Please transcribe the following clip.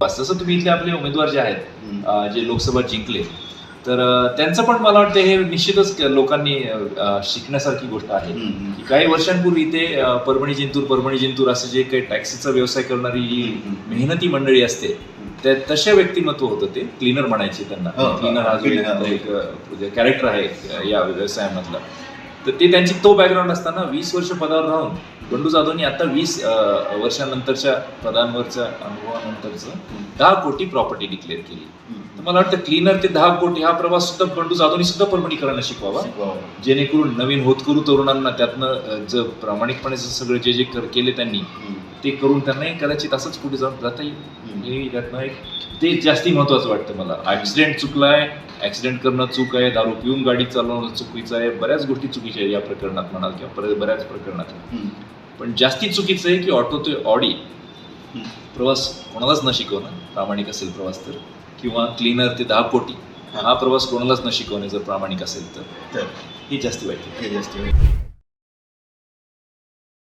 जसं तुम्ही इथले आपले उमेदवार जे आहेत जे लोकसभा जिंकले, तर त्यांचं पण मला वाटतं हे निश्चितच लोकांनी शिकण्यासारखी गोष्ट आहे की काही वर्षांपूर्वी इथे परभणी जिंतूर असं जे काही टॅक्सीचा व्यवसाय करणारी जी मेहनती मंडळी असते तशा व्यक्तिमत्व होतं ते. क्लीनर म्हणायचे त्यांना. क्लीनर हा जो एक कॅरेक्टर आहे या व्यवसायामधला, तर ते त्यांची तो बॅकग्राऊंड असताना 20 वर्ष पदावर राहून बंडू जाधवनी आता 20 वर्षानंतरच्या पदांवरच्या अनुभवानंतरचं 10 कोटी प्रॉपर्टी डिक्लेअर केली. तर मला वाटतं क्लीनर ते 10 कोटी हा प्रवास सुद्धा बंडू जाधवनी सुद्धा परभणीकरांना शिकवावा, जेणेकरून नवीन होतकरू तरुणांना त्यातनं जर प्रामाणिकपणे सगळं जे केले त्यांनी ते करून त्यांनाही कदाचित असंच पुढे जाऊन जाता येईल. हे त्यातनं एक ते जास्ती महत्वाचं वाटतं मला. ऍक्सिडेंट चुकलाय, ऍक्सिडेंट करणं चूक आहे, दारू पिऊन गाडी चालवणं चुकीचं आहे, बऱ्याच गोष्टी चुकीच्या आहेत या प्रकरणात म्हणाल किंवा बऱ्याच प्रकरणात. पण जास्ती चुकीचं आहे की ऑटो ते ऑडी प्रवास कोणालाच न शिकवणं, प्रामाणिक असेल प्रवास तर, किंवा क्लीनर ते 10 कोटी हा प्रवास कोणालाच न शिकवणे जर प्रामाणिक असेल तर हे जास्ती वाईट.